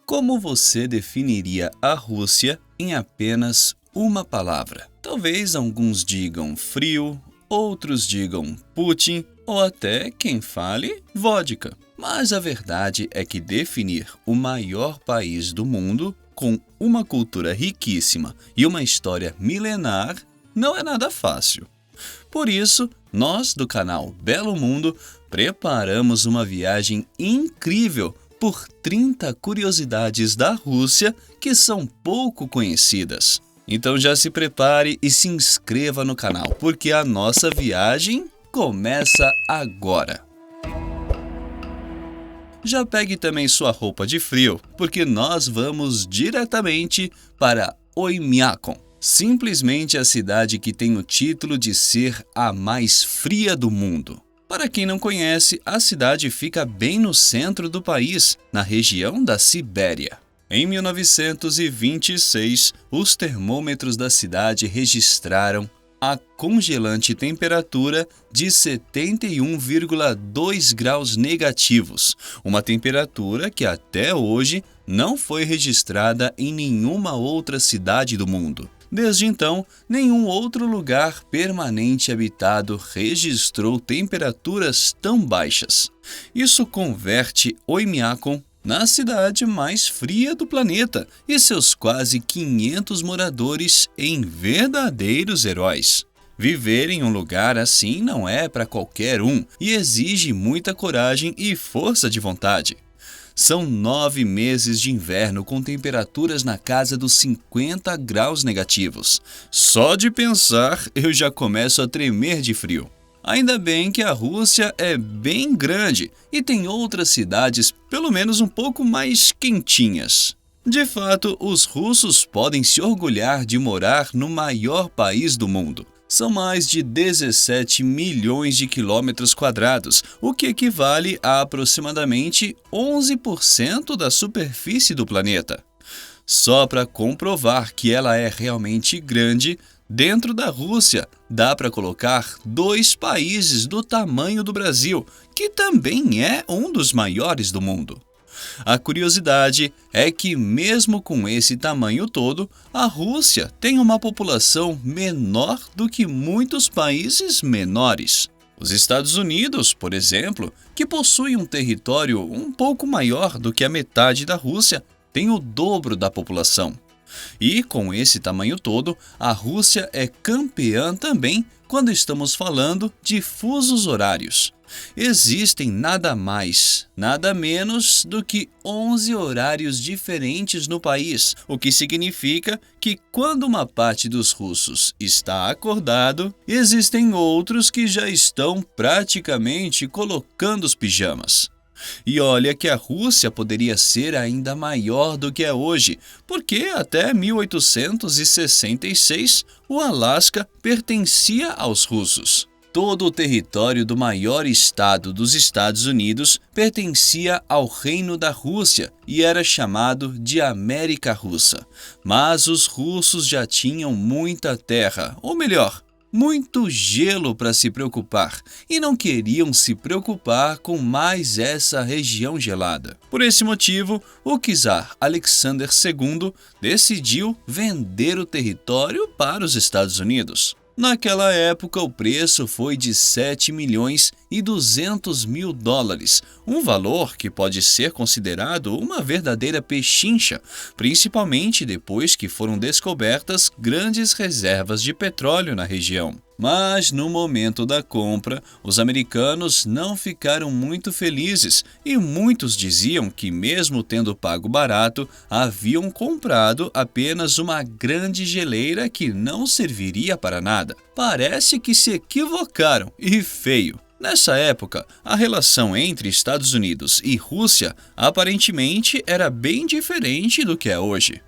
Como você definiria a Rússia em apenas uma palavra? Talvez alguns digam frio, outros digam Putin ou até quem fale vodka. Mas a verdade é que definir o maior país do mundo com uma cultura riquíssima e uma história milenar não é nada fácil. Por isso, nós do canal Belo Mundo preparamos uma viagem incrível por 30 curiosidades da Rússia que são pouco conhecidas. Então já se prepare e se inscreva no canal, porque a nossa viagem começa agora. Já pegue também sua roupa de frio, porque nós vamos diretamente para Oymyakon, simplesmente a cidade que tem o título de ser a mais fria do mundo. Para quem não conhece, a cidade fica bem no centro do país, na região da Sibéria. Em 1926, os termômetros da cidade registraram a congelante temperatura de 71,2 graus negativos, uma temperatura que até hoje não foi registrada em nenhuma outra cidade do mundo. Desde então, nenhum outro lugar permanente habitado registrou temperaturas tão baixas. Isso converte Oymyakon na cidade mais fria do planeta e seus quase 500 moradores em verdadeiros heróis. Viver em um lugar assim não é para qualquer um e exige muita coragem e força de vontade. São 9 meses de inverno com temperaturas na casa dos 50 graus negativos. Só de pensar, eu já começo a tremer de frio. Ainda bem que a Rússia é bem grande e tem outras cidades pelo menos um pouco mais quentinhas. De fato, os russos podem se orgulhar de morar no maior país do mundo. São mais de 17 milhões de quilômetros quadrados, o que equivale a aproximadamente 11% da superfície do planeta. Só para comprovar que ela é realmente grande, dentro da Rússia dá para colocar 2 países do tamanho do Brasil, que também é um dos maiores do mundo. A curiosidade é que, mesmo com esse tamanho todo, a Rússia tem uma população menor do que muitos países menores. Os Estados Unidos, por exemplo, que possui um território um pouco maior do que a metade da Rússia, tem o dobro da população. E, com esse tamanho todo, a Rússia é campeã também quando estamos falando de fusos horários. Existem nada mais, nada menos do que 11 horários diferentes no país, o que significa que quando uma parte dos russos está acordado, existem outros que já estão praticamente colocando os pijamas. E olha que a Rússia poderia ser ainda maior do que é hoje, porque até 1866 o Alasca pertencia aos russos. Todo o território do maior estado dos Estados Unidos pertencia ao Reino da Rússia e era chamado de América Russa. Mas os russos já tinham muita terra, ou melhor, muito gelo para se preocupar, e não queriam se preocupar com mais essa região gelada. Por esse motivo, o czar Alexander II decidiu vender o território para os Estados Unidos. Naquela época, o preço foi de 7 milhões e 200 mil dólares, um valor que pode ser considerado uma verdadeira pechincha, principalmente depois que foram descobertas grandes reservas de petróleo na região. Mas no momento da compra, os americanos não ficaram muito felizes e muitos diziam que, mesmo tendo pago barato, haviam comprado apenas uma grande geleira que não serviria para nada. Parece que se equivocaram, e feio. Nessa época, a relação entre Estados Unidos e Rússia aparentemente era bem diferente do que é hoje.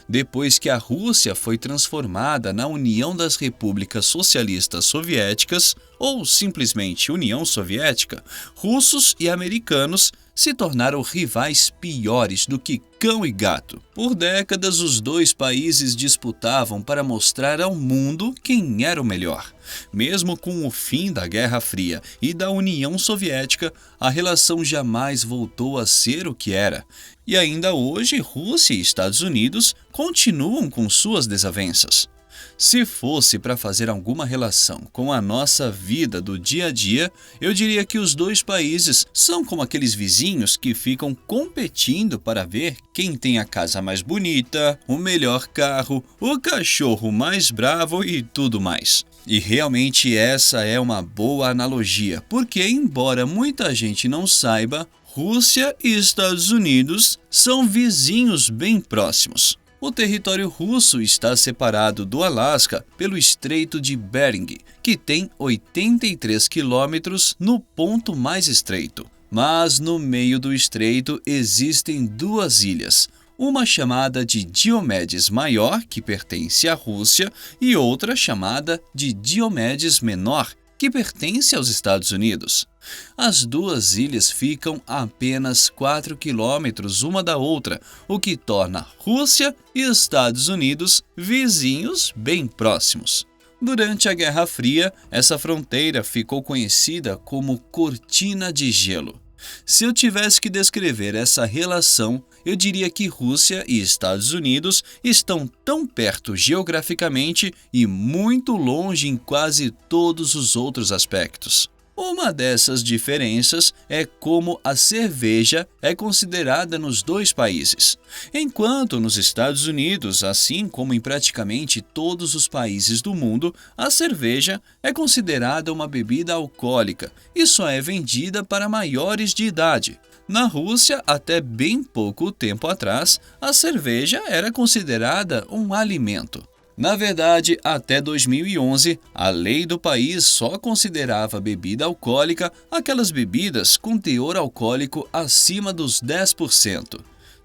Depois que a Rússia foi transformada na União das Repúblicas Socialistas Soviéticas, ou simplesmente União Soviética, russos e americanos se tornaram rivais piores do que cão e gato. Por décadas, os dois países disputavam para mostrar ao mundo quem era o melhor. Mesmo com o fim da Guerra Fria e da União Soviética, a relação jamais voltou a ser o que era. E ainda hoje, Rússia e Estados Unidos continuam com suas desavenças. Se fosse para fazer alguma relação com a nossa vida do dia a dia, eu diria que os dois países são como aqueles vizinhos que ficam competindo para ver quem tem a casa mais bonita, o melhor carro, o cachorro mais bravo e tudo mais. E realmente essa é uma boa analogia, porque embora muita gente não saiba, Rússia e Estados Unidos são vizinhos bem próximos. O território russo está separado do Alasca pelo Estreito de Bering, que tem 83 quilômetros no ponto mais estreito. Mas no meio do estreito existem duas ilhas, uma chamada de Diomedes Maior, que pertence à Rússia, e outra chamada de Diomedes Menor, que pertence aos Estados Unidos. As duas ilhas ficam a apenas 4 quilômetros uma da outra, o que torna Rússia e Estados Unidos vizinhos bem próximos. Durante a Guerra Fria, essa fronteira ficou conhecida como Cortina de Gelo. Se eu tivesse que descrever essa relação, eu diria que Rússia e Estados Unidos estão tão perto geograficamente e muito longe em quase todos os outros aspectos. Uma dessas diferenças é como a cerveja é considerada nos dois países. Enquanto nos Estados Unidos, assim como em praticamente todos os países do mundo, a cerveja é considerada uma bebida alcoólica e só é vendida para maiores de idade. Na Rússia, até bem pouco tempo atrás, a cerveja era considerada um alimento. Na verdade, até 2011, a lei do país só considerava bebida alcoólica aquelas bebidas com teor alcoólico acima dos 10%.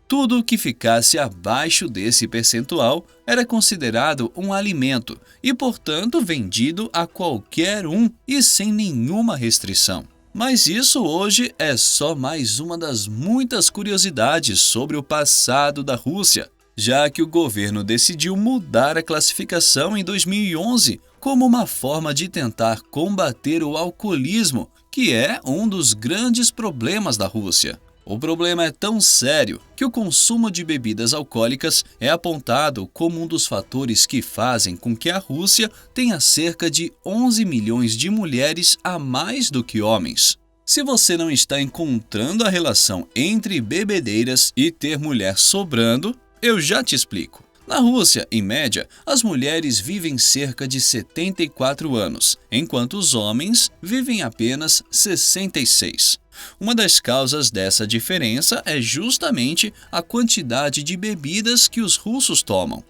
Tudo que ficasse abaixo desse percentual era considerado um alimento e, portanto, vendido a qualquer um e sem nenhuma restrição. Mas isso hoje é só mais uma das muitas curiosidades sobre o passado da Rússia, já que o governo decidiu mudar a classificação em 2011 como uma forma de tentar combater o alcoolismo, que é um dos grandes problemas da Rússia. O problema é tão sério que o consumo de bebidas alcoólicas é apontado como um dos fatores que fazem com que a Rússia tenha cerca de 11 milhões de mulheres a mais do que homens. Se você não está encontrando a relação entre bebedeiras e ter mulher sobrando, eu já te explico. Na Rússia, em média, as mulheres vivem cerca de 74 anos, enquanto os homens vivem apenas 66. Uma das causas dessa diferença é justamente a quantidade de bebidas que os russos tomam.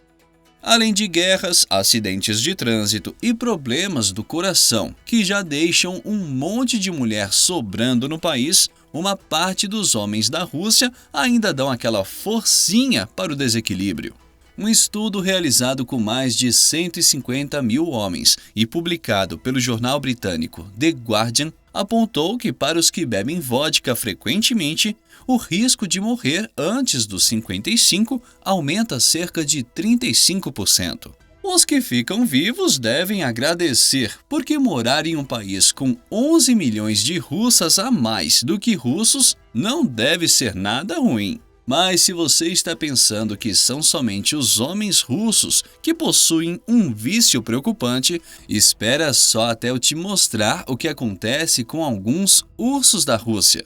Além de guerras, acidentes de trânsito e problemas do coração, que já deixam um monte de mulher sobrando no país, uma parte dos homens da Rússia ainda dão aquela forcinha para o desequilíbrio. Um estudo realizado com mais de 150 mil homens e publicado pelo jornal britânico The Guardian apontou que para os que bebem vodka frequentemente, o risco de morrer antes dos 55 aumenta cerca de 35%. Os que ficam vivos devem agradecer, porque morar em um país com 11 milhões de russas a mais do que russos não deve ser nada ruim. Mas se você está pensando que são somente os homens russos que possuem um vício preocupante, espera só até eu te mostrar o que acontece com alguns ursos da Rússia.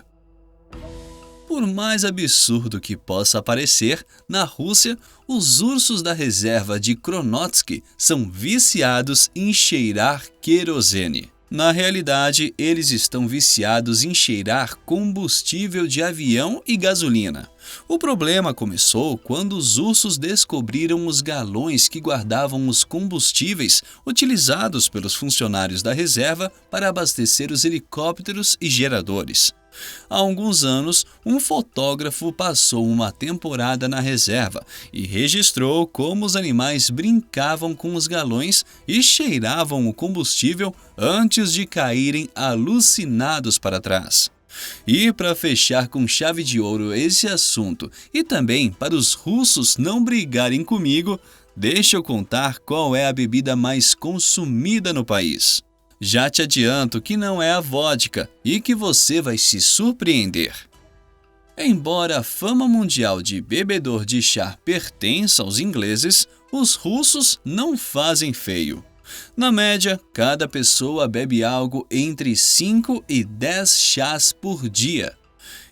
Por mais absurdo que possa parecer, na Rússia, os ursos da reserva de Kronotsky são viciados em cheirar querosene. Na realidade, eles estão viciados em cheirar combustível de avião e gasolina. O problema começou quando os ursos descobriram os galões que guardavam os combustíveis utilizados pelos funcionários da reserva para abastecer os helicópteros e geradores. Há alguns anos, um fotógrafo passou uma temporada na reserva e registrou como os animais brincavam com os galões e cheiravam o combustível antes de caírem alucinados para trás. E para fechar com chave de ouro esse assunto e também para os russos não brigarem comigo, deixa eu contar qual é a bebida mais consumida no país. Já te adianto que não é a vodka e que você vai se surpreender. Embora a fama mundial de bebedor de chá pertença aos ingleses, os russos não fazem feio. Na média, cada pessoa bebe algo entre 5 e 10 chás por dia.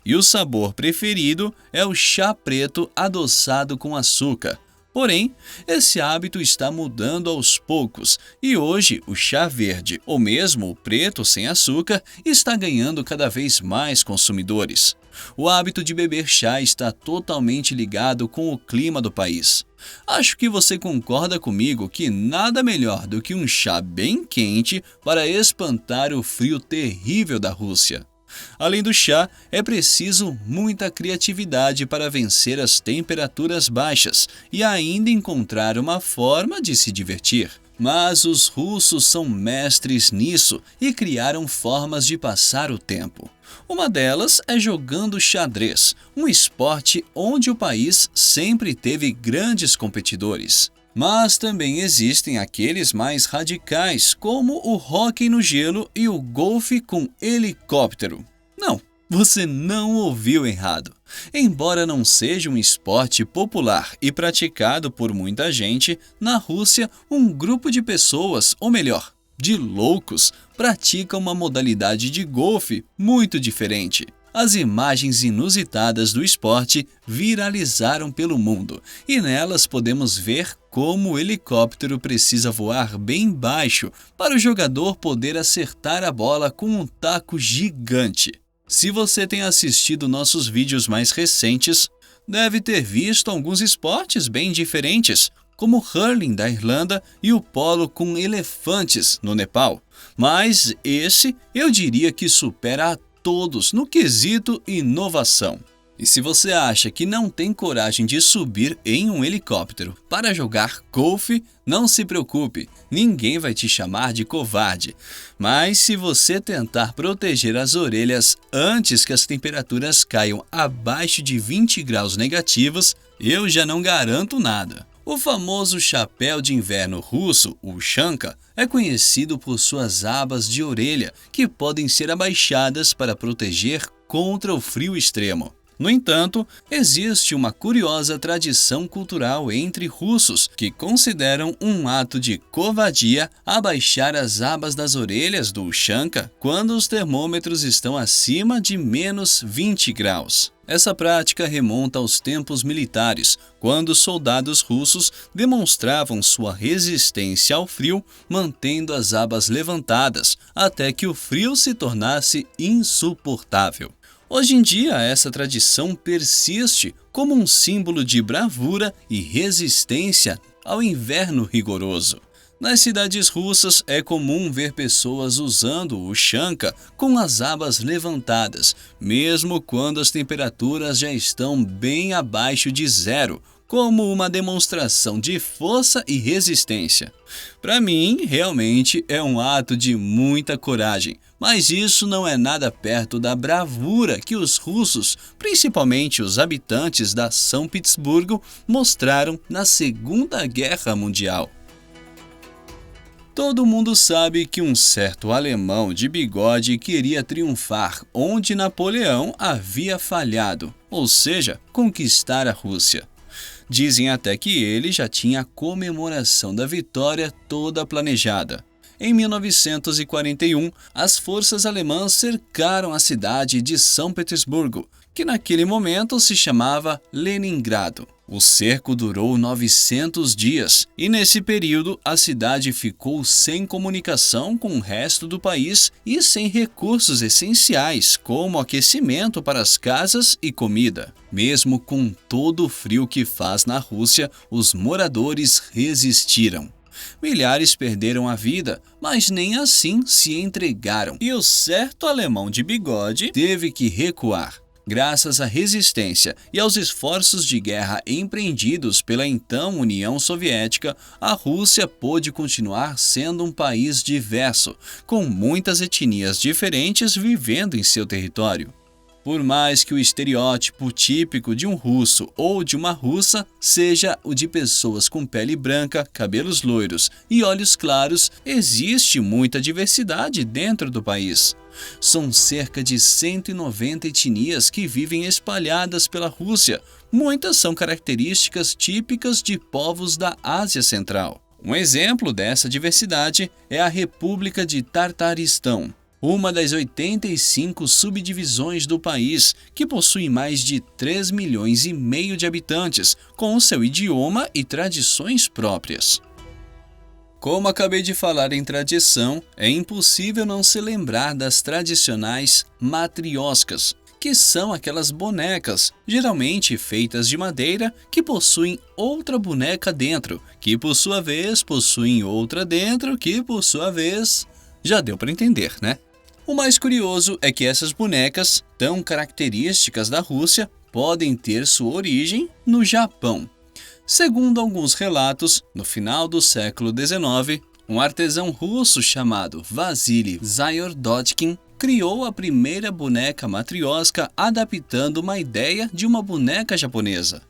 E o sabor preferido é o chá preto adoçado com açúcar. Porém, esse hábito está mudando aos poucos e hoje o chá verde, ou mesmo o preto sem açúcar, está ganhando cada vez mais consumidores. O hábito de beber chá está totalmente ligado com o clima do país. Acho que você concorda comigo que nada melhor do que um chá bem quente para espantar o frio terrível da Rússia. Além do chá, é preciso muita criatividade para vencer as temperaturas baixas e ainda encontrar uma forma de se divertir. Mas os russos são mestres nisso e criaram formas de passar o tempo. Uma delas é jogando xadrez, um esporte onde o país sempre teve grandes competidores. Mas também existem aqueles mais radicais, como o hóquei no gelo e o golfe com helicóptero. Não, você não ouviu errado. Embora não seja um esporte popular e praticado por muita gente, na Rússia, um grupo de pessoas, ou melhor, de loucos, pratica uma modalidade de golfe muito diferente. As imagens inusitadas do esporte viralizaram pelo mundo e nelas podemos ver como o helicóptero precisa voar bem baixo para o jogador poder acertar a bola com um taco gigante. Se você tem assistido nossos vídeos mais recentes, deve ter visto alguns esportes bem diferentes, como o hurling da Irlanda e o polo com elefantes no Nepal. Mas esse eu diria que supera a todos no quesito inovação. E se você acha que não tem coragem de subir em um helicóptero para jogar golfe, não se preocupe, ninguém vai te chamar de covarde. Mas se você tentar proteger as orelhas antes que as temperaturas caiam abaixo de 20 graus negativos, eu já não garanto nada. O famoso chapéu de inverno russo, o shanka, é conhecido por suas abas de orelha, que podem ser abaixadas para proteger contra o frio extremo. No entanto, existe uma curiosa tradição cultural entre russos que consideram um ato de covardia abaixar as abas das orelhas do shanka quando os termômetros estão acima de menos 20 graus. Essa prática remonta aos tempos militares, quando os soldados russos demonstravam sua resistência ao frio, mantendo as abas levantadas até que o frio se tornasse insuportável. Hoje em dia, essa tradição persiste como um símbolo de bravura e resistência ao inverno rigoroso. Nas cidades russas, é comum ver pessoas usando o shanka com as abas levantadas, mesmo quando as temperaturas já estão bem abaixo de zero, como uma demonstração de força e resistência. Para mim, realmente é um ato de muita coragem, mas isso não é nada perto da bravura que os russos, principalmente os habitantes da São Petersburgo, mostraram na Segunda Guerra Mundial. Todo mundo sabe que um certo alemão de bigode queria triunfar onde Napoleão havia falhado, ou seja, conquistar a Rússia. Dizem até que ele já tinha a comemoração da vitória toda planejada. Em 1941, as forças alemãs cercaram a cidade de São Petersburgo, que naquele momento se chamava Leningrado. O cerco durou 900 dias e nesse período a cidade ficou sem comunicação com o resto do país e sem recursos essenciais como aquecimento para as casas e comida. Mesmo com todo o frio que faz na Rússia, os moradores resistiram. Milhares perderam a vida, mas nem assim se entregaram. E o certo alemão de bigode teve que recuar. Graças à resistência e aos esforços de guerra empreendidos pela então União Soviética, a Rússia pôde continuar sendo um país diverso, com muitas etnias diferentes vivendo em seu território. Por mais que o estereótipo típico de um russo ou de uma russa seja o de pessoas com pele branca, cabelos loiros e olhos claros, existe muita diversidade dentro do país. São cerca de 190 etnias que vivem espalhadas pela Rússia. Muitas são características típicas de povos da Ásia Central. Um exemplo dessa diversidade é a República de Tartaristão, uma das 85 subdivisões do país, que possui mais de 3,5 milhões de habitantes, com seu idioma e tradições próprias. Como acabei de falar em tradição, é impossível não se lembrar das tradicionais matrioscas, que são aquelas bonecas, geralmente feitas de madeira, que possuem outra boneca dentro, que por sua vez possuem outra dentro, que por sua vez... Já deu para entender, né? O mais curioso é que essas bonecas, tão características da Rússia, podem ter sua origem no Japão. Segundo alguns relatos, no final do século XIX, um artesão russo chamado Vasily Zayordotkin criou a primeira boneca matrioska adaptando uma ideia de uma boneca japonesa.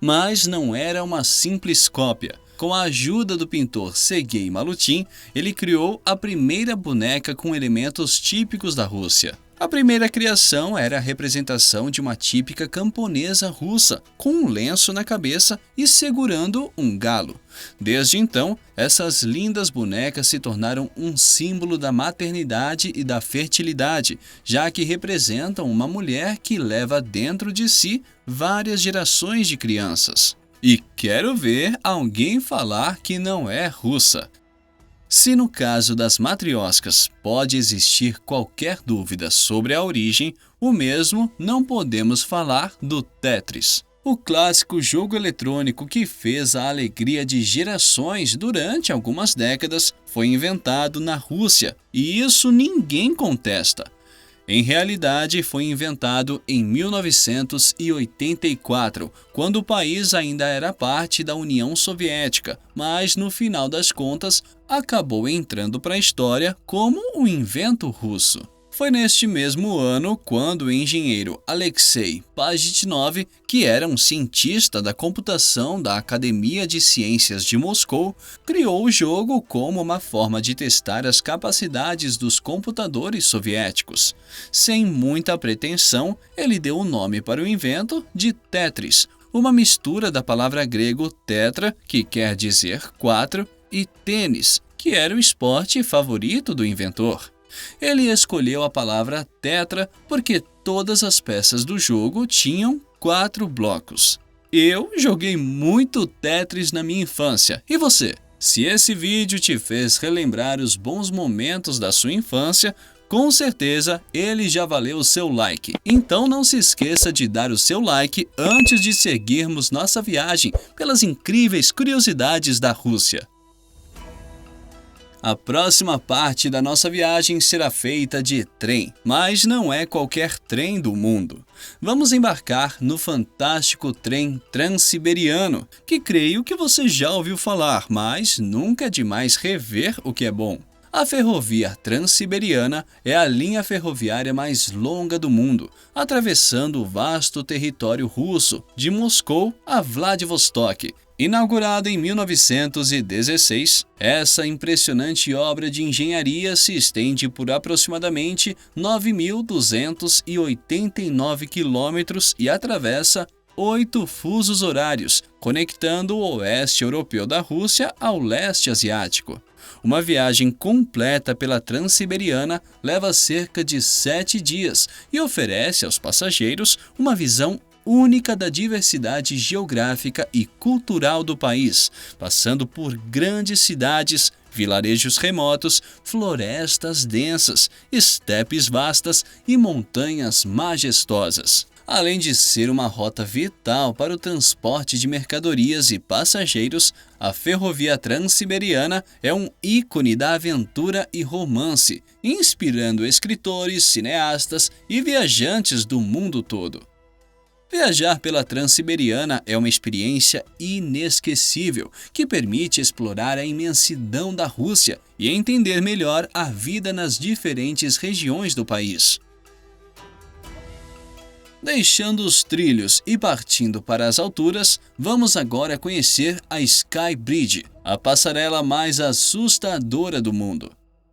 Mas não era uma simples cópia. Com a ajuda do pintor Sergei Malutin, ele criou a primeira boneca com elementos típicos da Rússia. A primeira criação era a representação de uma típica camponesa russa, com um lenço na cabeça e segurando um galo. Desde então, essas lindas bonecas se tornaram um símbolo da maternidade e da fertilidade, já que representam uma mulher que leva dentro de si várias gerações de crianças. E quero ver alguém falar que não é russa. Se no caso das matrioscas pode existir qualquer dúvida sobre a origem, o mesmo não podemos falar do Tetris. O clássico jogo eletrônico que fez a alegria de gerações durante algumas décadas foi inventado na Rússia, e isso ninguém contesta. Em realidade, foi inventado em 1984, quando o país ainda era parte da União Soviética, mas no final das contas acabou entrando para a história como um invento russo. Foi neste mesmo ano quando o engenheiro Alexei Pajitnov, que era um cientista da computação da Academia de Ciências de Moscou, criou o jogo como uma forma de testar as capacidades dos computadores soviéticos. Sem muita pretensão, ele deu o nome para o invento de Tetris, uma mistura da palavra grego tetra, que quer dizer quatro, e tênis, que era o esporte favorito do inventor. Ele escolheu a palavra tetra porque todas as peças do jogo tinham 4 blocos. Eu joguei muito Tetris na minha infância. E você? Se esse vídeo te fez relembrar os bons momentos da sua infância, com certeza ele já valeu o seu like. Então não se esqueça de dar o seu like antes de seguirmos nossa viagem pelas incríveis curiosidades da Rússia. A próxima parte da nossa viagem será feita de trem, mas não é qualquer trem do mundo. Vamos embarcar no fantástico trem Transiberiano, que creio que você já ouviu falar, mas nunca é demais rever o que é bom. A ferrovia Transiberiana é a linha ferroviária mais longa do mundo, atravessando o vasto território russo, de Moscou a Vladivostok. Inaugurada em 1916, essa impressionante obra de engenharia se estende por aproximadamente 9.289 quilômetros e atravessa 8 fusos horários, conectando o oeste europeu da Rússia ao leste asiático. Uma viagem completa pela Transiberiana leva cerca de 7 dias e oferece aos passageiros uma visão única da diversidade geográfica e cultural do país, passando por grandes cidades, vilarejos remotos, florestas densas, estepes vastas e montanhas majestosas. Além de ser uma rota vital para o transporte de mercadorias e passageiros, a ferrovia Transiberiana é um ícone da aventura e romance, inspirando escritores, cineastas e viajantes do mundo todo. Viajar pela Transiberiana é uma experiência inesquecível que permite explorar a imensidão da Rússia e entender melhor a vida nas diferentes regiões do país. Deixando os trilhos e partindo para as alturas, vamos agora conhecer a Sky Bridge, a passarela mais assustadora do mundo.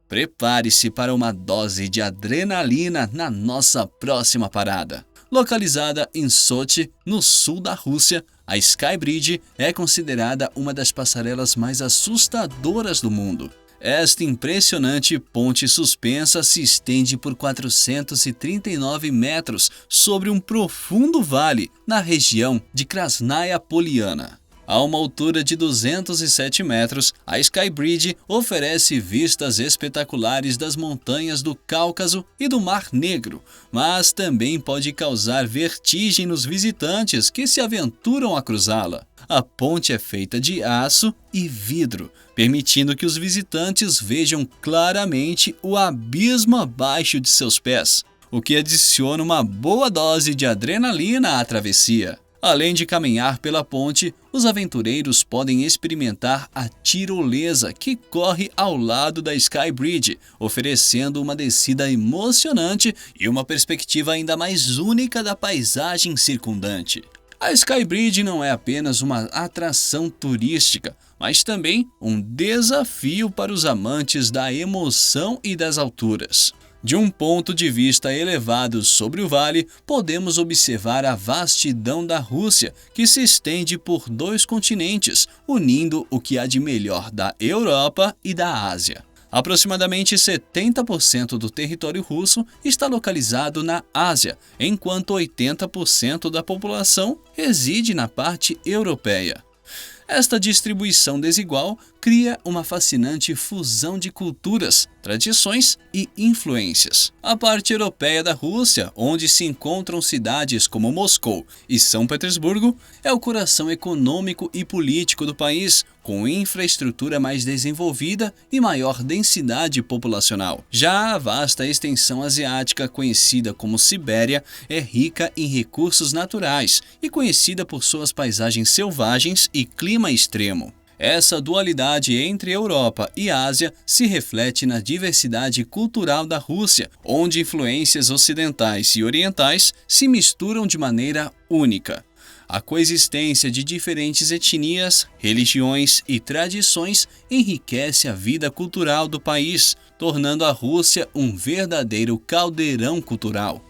Prepare-se para uma dose de adrenalina na nossa próxima parada. Localizada em Sochi, no sul da Rússia, a Sky Bridge é considerada uma das passarelas mais assustadoras do mundo. Esta impressionante ponte suspensa se estende por 439 metros sobre um profundo vale na região de Krasnaya Poliana. A uma altura de 207 metros, a Sky Bridge oferece vistas espetaculares das montanhas do Cáucaso e do Mar Negro, mas também pode causar vertigem nos visitantes que se aventuram a cruzá-la. A ponte é feita de aço e vidro, permitindo que os visitantes vejam claramente o abismo abaixo de seus pés, o que adiciona uma boa dose de adrenalina à travessia. Além de caminhar pela ponte, os aventureiros podem experimentar a tirolesa que corre ao lado da Sky Bridge, oferecendo uma descida emocionante e uma perspectiva ainda mais única da paisagem circundante. A Sky Bridge não é apenas uma atração turística, mas também um desafio para os amantes da emoção e das alturas. De um ponto de vista elevado sobre o vale, podemos observar a vastidão da Rússia, que se estende por 2 continentes, unindo o que há de melhor da Europa e da Ásia. Aproximadamente 70% do território russo está localizado na Ásia, enquanto 80% da população reside na parte europeia. Esta distribuição desigual cria uma fascinante fusão de culturas, tradições e influências. A parte europeia da Rússia, onde se encontram cidades como Moscou e São Petersburgo, é o coração econômico e político do país, com infraestrutura mais desenvolvida e maior densidade populacional. Já a vasta extensão asiática, conhecida como Sibéria, é rica em recursos naturais e conhecida por suas paisagens selvagens e clima extremo. Essa dualidade entre Europa e Ásia se reflete na diversidade cultural da Rússia, onde influências ocidentais e orientais se misturam de maneira única. A coexistência de diferentes etnias, religiões e tradições enriquece a vida cultural do país, tornando a Rússia um verdadeiro caldeirão cultural.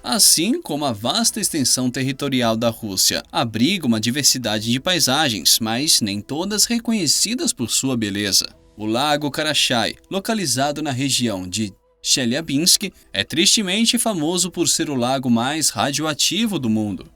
Assim como a vasta extensão territorial da Rússia abriga uma diversidade de paisagens, mas nem todas reconhecidas por sua beleza. O Lago Karachay, localizado na região de Chelyabinsk, é tristemente famoso por ser o lago mais radioativo do mundo.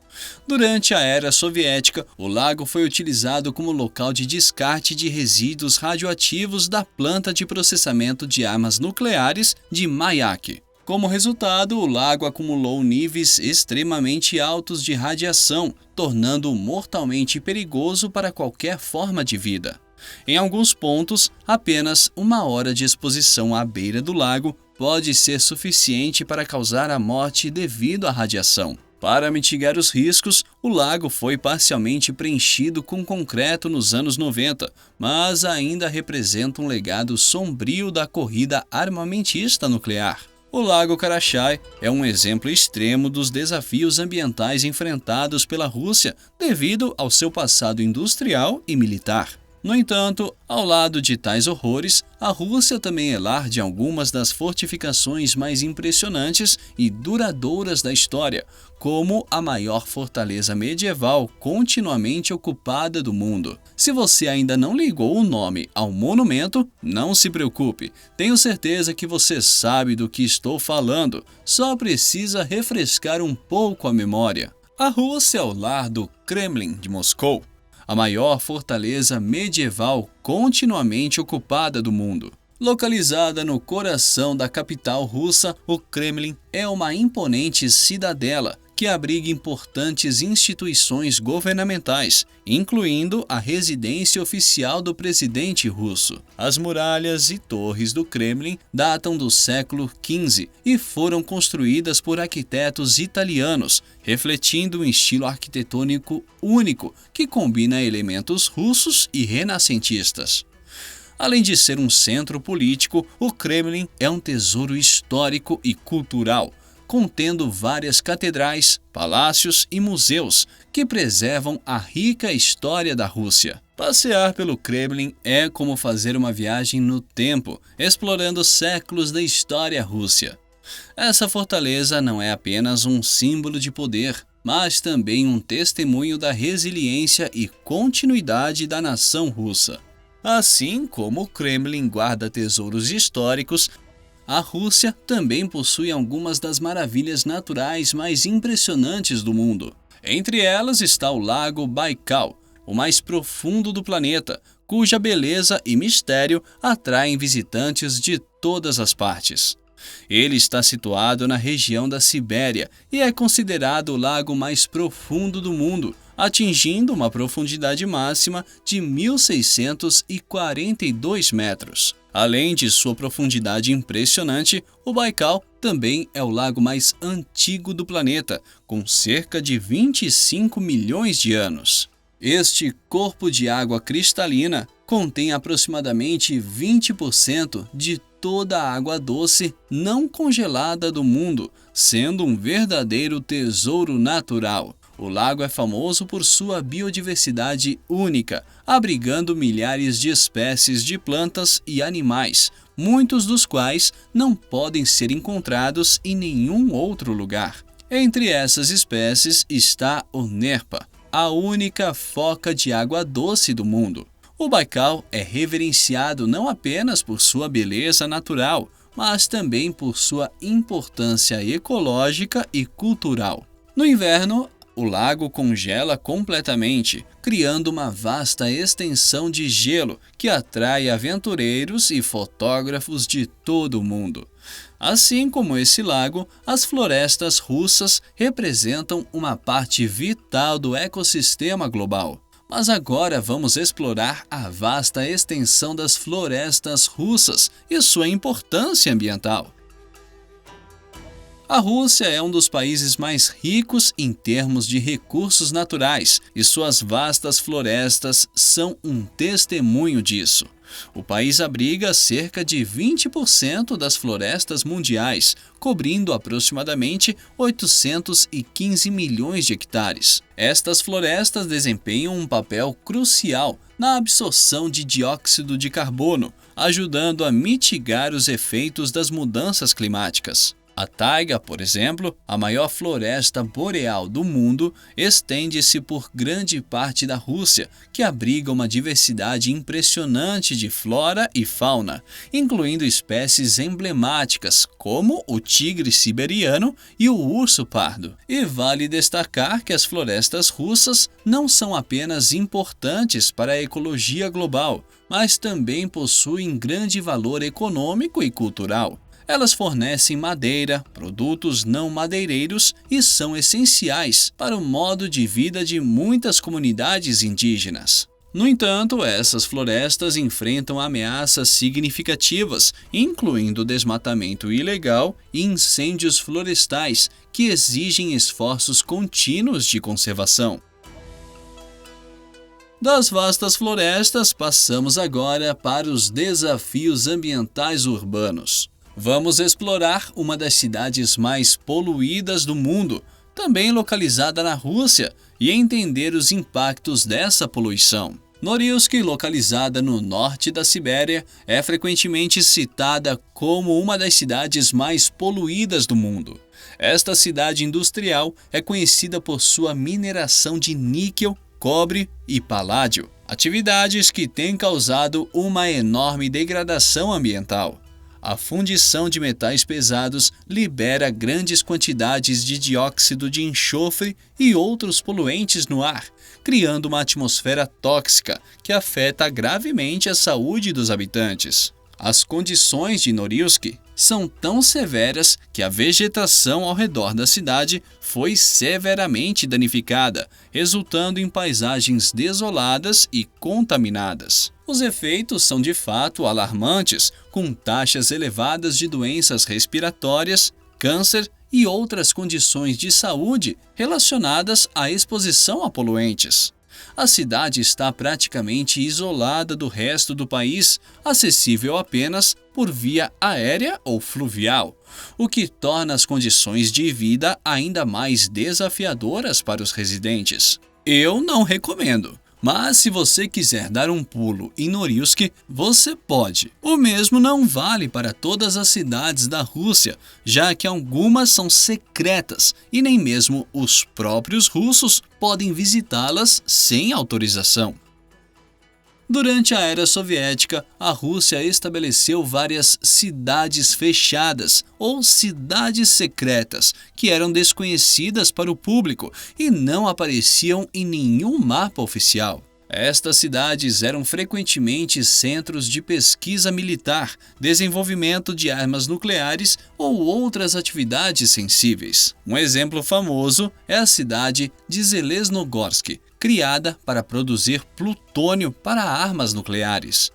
Durante a era soviética, o lago foi utilizado como local de descarte de resíduos radioativos da planta de processamento de armas nucleares de Mayak. Como resultado, o lago acumulou níveis extremamente altos de radiação, tornando-o mortalmente perigoso para qualquer forma de vida. Em alguns pontos, apenas 1 hora de exposição à beira do lago pode ser suficiente para causar a morte devido à radiação. Para mitigar os riscos, o lago foi parcialmente preenchido com concreto nos anos 90, mas ainda representa um legado sombrio da corrida armamentista nuclear. O Lago Karachay é um exemplo extremo dos desafios ambientais enfrentados pela Rússia devido ao seu passado industrial e militar. No entanto, ao lado de tais horrores, a Rússia também é lar de algumas das fortificações mais impressionantes e duradouras da história, como a maior fortaleza medieval continuamente ocupada do mundo. Se você ainda não ligou o nome ao monumento, não se preocupe. Tenho certeza que você sabe do que estou falando, só precisa refrescar um pouco a memória. A Rússia é o lar do Kremlin de Moscou, a maior fortaleza medieval continuamente ocupada do mundo. Localizada no coração da capital russa, o Kremlin é uma imponente cidadela que abriga importantes instituições governamentais, incluindo a residência oficial do presidente russo. As muralhas e torres do Kremlin datam do século XV e foram construídas por arquitetos italianos, refletindo um estilo arquitetônico único que combina elementos russos e renascentistas. Além de ser um centro político, o Kremlin é um tesouro histórico e cultural, contendo várias catedrais, palácios e museus que preservam a rica história da Rússia. Passear pelo Kremlin é como fazer uma viagem no tempo, explorando séculos da história russa. Essa fortaleza não é apenas um símbolo de poder, mas também um testemunho da resiliência e continuidade da nação russa. Assim como o Kremlin guarda tesouros históricos, a Rússia também possui algumas das maravilhas naturais mais impressionantes do mundo. Entre elas está o Lago Baikal, o mais profundo do planeta, cuja beleza e mistério atraem visitantes de todas as partes. Ele está situado na região da Sibéria e é considerado o lago mais profundo do mundo, atingindo uma profundidade máxima de 1.642 metros. Além de sua profundidade impressionante, o Baikal também é o lago mais antigo do planeta, com cerca de 25 milhões de anos. Este corpo de água cristalina contém aproximadamente 20% de toda a água doce não congelada do mundo, sendo um verdadeiro tesouro natural. O lago é famoso por sua biodiversidade única, abrigando milhares de espécies de plantas e animais, muitos dos quais não podem ser encontrados em nenhum outro lugar. Entre essas espécies está o nerpa, a única foca de água doce do mundo. O Baikal é reverenciado não apenas por sua beleza natural, mas também por sua importância ecológica e cultural. No inverno, o lago congela completamente, criando uma vasta extensão de gelo que atrai aventureiros e fotógrafos de todo o mundo. Assim como esse lago, as florestas russas representam uma parte vital do ecossistema global. Mas agora vamos explorar a vasta extensão das florestas russas e sua importância ambiental. A Rússia é um dos países mais ricos em termos de recursos naturais e suas vastas florestas são um testemunho disso. O país abriga cerca de 20% das florestas mundiais, cobrindo aproximadamente 815 milhões de hectares. Estas florestas desempenham um papel crucial na absorção de dióxido de carbono, ajudando a mitigar os efeitos das mudanças climáticas. A taiga, por exemplo, a maior floresta boreal do mundo, estende-se por grande parte da Rússia, que abriga uma diversidade impressionante de flora e fauna, incluindo espécies emblemáticas como o tigre siberiano e o urso pardo. E vale destacar que as florestas russas não são apenas importantes para a ecologia global, mas também possuem grande valor econômico e cultural. Elas fornecem madeira, produtos não madeireiros e são essenciais para o modo de vida de muitas comunidades indígenas. No entanto, essas florestas enfrentam ameaças significativas, incluindo desmatamento ilegal e incêndios florestais, que exigem esforços contínuos de conservação. Das vastas florestas, passamos agora para os desafios ambientais urbanos. Vamos explorar uma das cidades mais poluídas do mundo, também localizada na Rússia, e entender os impactos dessa poluição. Norilsk, localizada no norte da Sibéria, é frequentemente citada como uma das cidades mais poluídas do mundo. Esta cidade industrial é conhecida por sua mineração de níquel, cobre e paládio, atividades que têm causado uma enorme degradação ambiental. A fundição de metais pesados libera grandes quantidades de dióxido de enxofre e outros poluentes no ar, criando uma atmosfera tóxica que afeta gravemente a saúde dos habitantes. As condições de Norilsk são tão severas que a vegetação ao redor da cidade foi severamente danificada, resultando em paisagens desoladas e contaminadas. Os efeitos são de fato alarmantes, com taxas elevadas de doenças respiratórias, câncer e outras condições de saúde relacionadas à exposição a poluentes. A cidade está praticamente isolada do resto do país, acessível apenas por via aérea ou fluvial, o que torna as condições de vida ainda mais desafiadoras para os residentes. Eu não recomendo. Mas se você quiser dar um pulo em Norilsk, você pode. O mesmo não vale para todas as cidades da Rússia, já que algumas são secretas e nem mesmo os próprios russos podem visitá-las sem autorização. Durante a era soviética, a Rússia estabeleceu várias cidades fechadas ou cidades secretas, que eram desconhecidas para o público e não apareciam em nenhum mapa oficial. Estas cidades eram frequentemente centros de pesquisa militar, desenvolvimento de armas nucleares ou outras atividades sensíveis. Um exemplo famoso é a cidade de Zelezhnogorsk, criada para produzir plutônio para armas nucleares.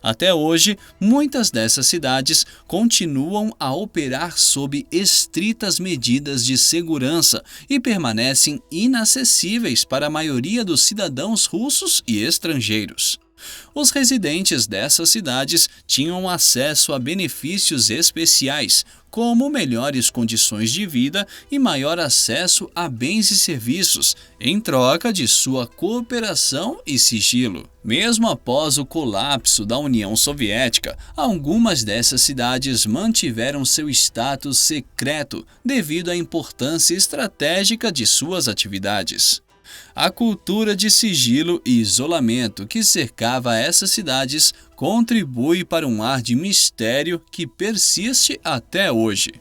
Até hoje, muitas dessas cidades continuam a operar sob estritas medidas de segurança e permanecem inacessíveis para a maioria dos cidadãos russos e estrangeiros. Os residentes dessas cidades tinham acesso a benefícios especiais, como melhores condições de vida e maior acesso a bens e serviços, em troca de sua cooperação e sigilo. Mesmo após o colapso da União Soviética, algumas dessas cidades mantiveram seu status secreto devido à importância estratégica de suas atividades. A cultura de sigilo e isolamento que cercava essas cidades contribui para um ar de mistério que persiste até hoje.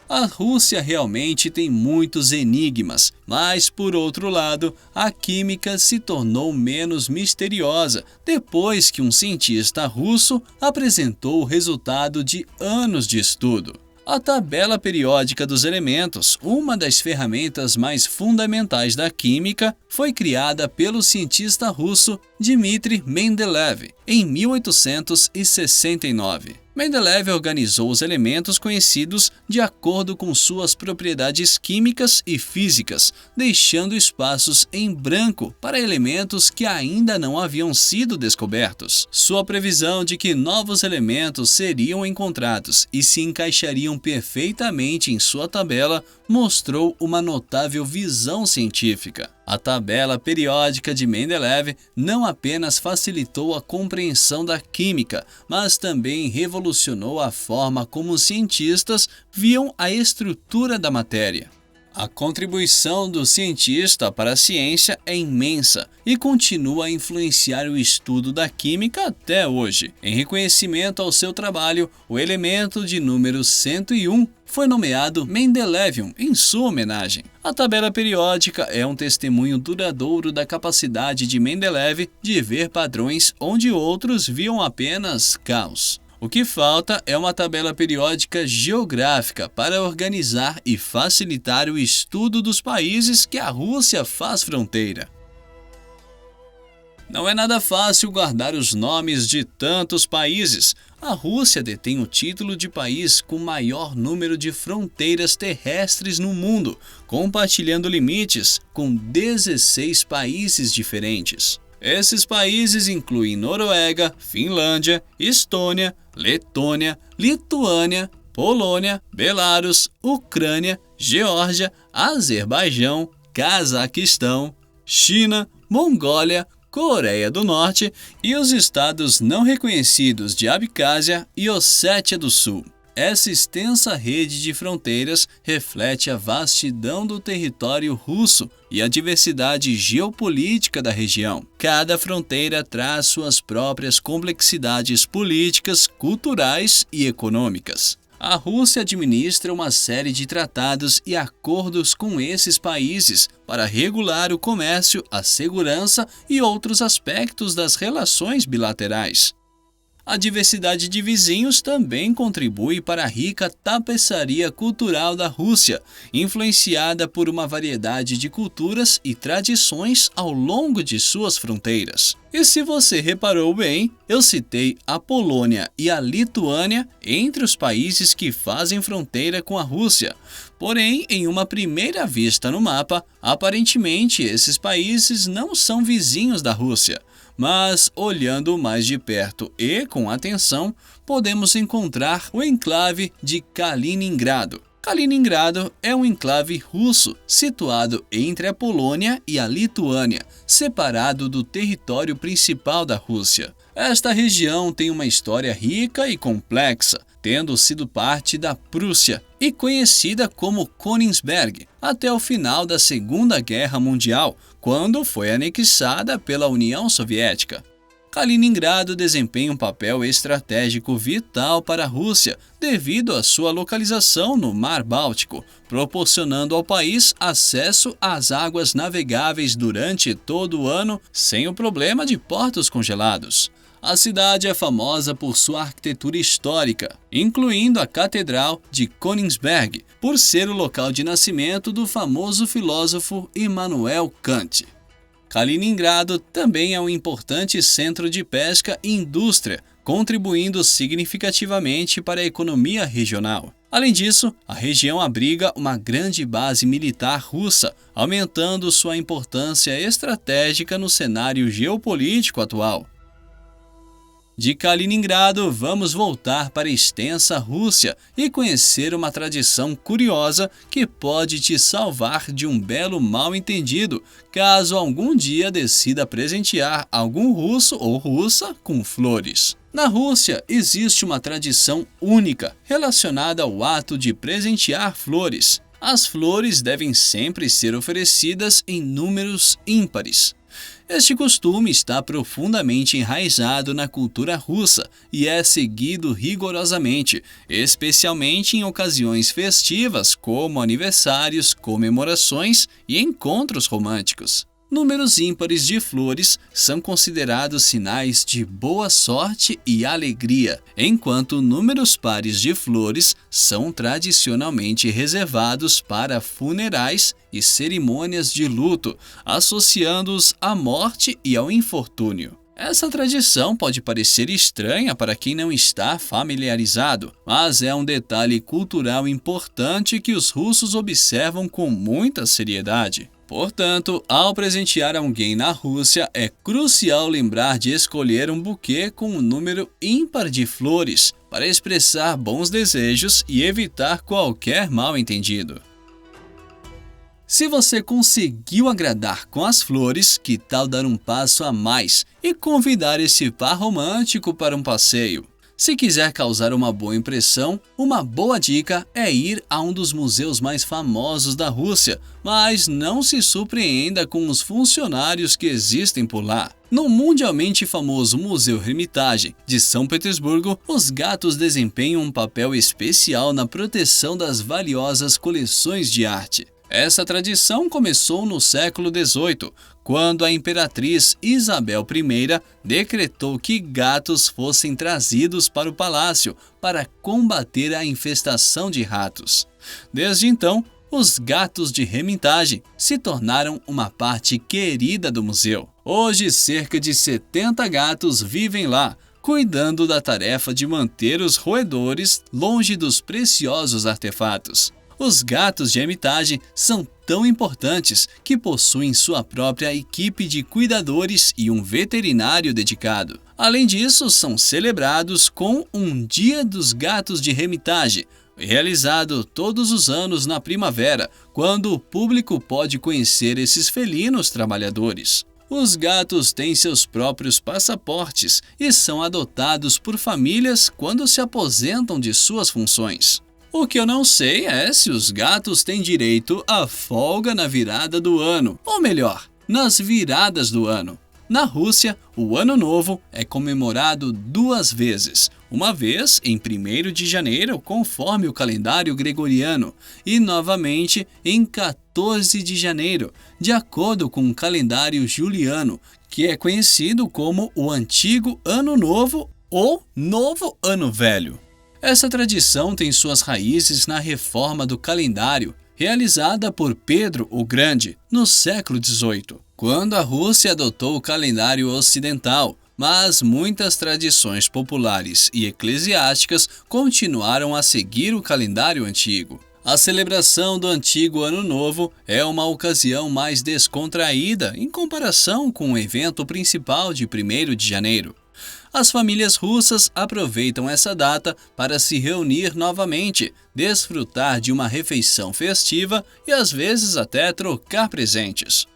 A Rússia realmente tem muitos enigmas, mas, por outro lado, a química se tornou menos misteriosa depois que um cientista russo apresentou o resultado de anos de estudo. A tabela periódica dos elementos, uma das ferramentas mais fundamentais da química, foi criada pelo cientista russo Dmitry Mendeleev em 1869. Mendeleev organizou os elementos conhecidos de acordo com suas propriedades químicas e físicas, deixando espaços em branco para elementos que ainda não haviam sido descobertos. Sua previsão de que novos elementos seriam encontrados e se encaixariam perfeitamente em sua tabela mostrou uma notável visão científica. A tabela periódica de Mendeleev não apenas facilitou a compreensão da química, mas também revolucionou a forma como os cientistas viam a estrutura da matéria. A contribuição do cientista para a ciência é imensa e continua a influenciar o estudo da química até hoje. Em reconhecimento ao seu trabalho, o elemento de número 101 foi nomeado Mendeleevium em sua homenagem. A tabela periódica é um testemunho duradouro da capacidade de Mendeleev de ver padrões onde outros viam apenas caos. O que falta é uma tabela periódica geográfica para organizar e facilitar o estudo dos países que a Rússia faz fronteira. Não é nada fácil guardar os nomes de tantos países. A Rússia detém o título de país com maior número de fronteiras terrestres no mundo, compartilhando limites com 16 países diferentes. Esses países incluem Noruega, Finlândia, Estônia, Letônia, Lituânia, Polônia, Belarus, Ucrânia, Geórgia, Azerbaijão, Cazaquistão, China, Mongólia, Coreia do Norte e os estados não reconhecidos de Abcásia e Ossétia do Sul. Essa extensa rede de fronteiras reflete a vastidão do território russo e a diversidade geopolítica da região. Cada fronteira traz suas próprias complexidades políticas, culturais e econômicas. A Rússia administra uma série de tratados e acordos com esses países para regular o comércio, a segurança e outros aspectos das relações bilaterais. A diversidade de vizinhos também contribui para a rica tapeçaria cultural da Rússia, influenciada por uma variedade de culturas e tradições ao longo de suas fronteiras. E se você reparou bem, eu citei a Polônia e a Lituânia entre os países que fazem fronteira com a Rússia. Porém, em uma primeira vista no mapa, aparentemente esses países não são vizinhos da Rússia. Mas, olhando mais de perto e com atenção, podemos encontrar o enclave de Kaliningrado. Kaliningrado é um enclave russo situado entre a Polônia e a Lituânia, separado do território principal da Rússia. Esta região tem uma história rica e complexa, tendo sido parte da Prússia e conhecida como Königsberg até o final da Segunda Guerra Mundial, quando foi anexada pela União Soviética. Kaliningrado desempenha um papel estratégico vital para a Rússia devido à sua localização no Mar Báltico, proporcionando ao país acesso às águas navegáveis durante todo o ano sem o problema de portos congelados. A cidade é famosa por sua arquitetura histórica, incluindo a Catedral de Königsberg, por ser o local de nascimento do famoso filósofo Immanuel Kant. Kaliningrado também é um importante centro de pesca e indústria, contribuindo significativamente para a economia regional. Além disso, a região abriga uma grande base militar russa, aumentando sua importância estratégica no cenário geopolítico atual. De Kaliningrado, vamos voltar para a extensa Rússia e conhecer uma tradição curiosa que pode te salvar de um belo mal-entendido, caso algum dia decida presentear algum russo ou russa com flores. Na Rússia, existe uma tradição única relacionada ao ato de presentear flores. As flores devem sempre ser oferecidas em números ímpares. Este costume está profundamente enraizado na cultura russa e é seguido rigorosamente, especialmente em ocasiões festivas como aniversários, comemorações e encontros românticos. Números ímpares de flores são considerados sinais de boa sorte e alegria, enquanto números pares de flores são tradicionalmente reservados para funerais e cerimônias de luto, associando-os à morte e ao infortúnio. Essa tradição pode parecer estranha para quem não está familiarizado, mas é um detalhe cultural importante que os russos observam com muita seriedade. Portanto, ao presentear alguém na Rússia, é crucial lembrar de escolher um buquê com um número ímpar de flores para expressar bons desejos e evitar qualquer mal-entendido. Se você conseguiu agradar com as flores, que tal dar um passo a mais e convidar esse par romântico para um passeio? Se quiser causar uma boa impressão, uma boa dica é ir a um dos museus mais famosos da Rússia, mas não se surpreenda com os funcionários que existem por lá. No mundialmente famoso Museu Hermitage de São Petersburgo, os gatos desempenham um papel especial na proteção das valiosas coleções de arte. Essa tradição começou no século XVIII, quando a imperatriz Isabel I decretou que gatos fossem trazidos para o palácio para combater a infestação de ratos. Desde então, os gatos de Hermitage se tornaram uma parte querida do museu. Hoje, cerca de 70 gatos vivem lá, cuidando da tarefa de manter os roedores longe dos preciosos artefatos. Os gatos de Hermitage são tão importantes que possuem sua própria equipe de cuidadores e um veterinário dedicado. Além disso, são celebrados com um Dia dos Gatos de Hermitage, realizado todos os anos na primavera, quando o público pode conhecer esses felinos trabalhadores. Os gatos têm seus próprios passaportes e são adotados por famílias quando se aposentam de suas funções. O que eu não sei é se os gatos têm direito a folga na virada do ano, ou melhor, nas viradas do ano. Na Rússia, o Ano Novo é comemorado 2 vezes, uma vez em 1º de janeiro, conforme o calendário gregoriano, e novamente em 14 de janeiro, de acordo com o calendário juliano, que é conhecido como o Antigo Ano Novo ou Novo Ano Velho. Essa tradição tem suas raízes na reforma do calendário realizada por Pedro o Grande no século XVIII, quando a Rússia adotou o calendário ocidental, mas muitas tradições populares e eclesiásticas continuaram a seguir o calendário antigo. A celebração do antigo Ano Novo é uma ocasião mais descontraída em comparação com o evento principal de 1º de janeiro. As famílias russas aproveitam essa data para se reunir novamente, desfrutar de uma refeição festiva e às vezes até trocar presentes.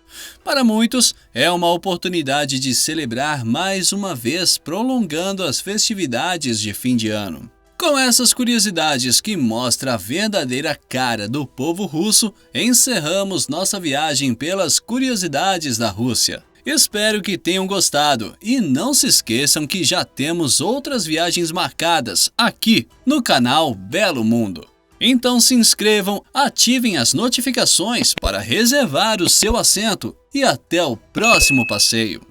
Para muitos, é uma oportunidade de celebrar mais uma vez, prolongando as festividades de fim de ano. Com essas curiosidades que mostram a verdadeira cara do povo russo, encerramos nossa viagem pelas curiosidades da Rússia. Espero que tenham gostado e não se esqueçam que já temos outras viagens marcadas aqui no canal Belo Mundo. Então se inscrevam, ativem as notificações para reservar o seu assento e até o próximo passeio.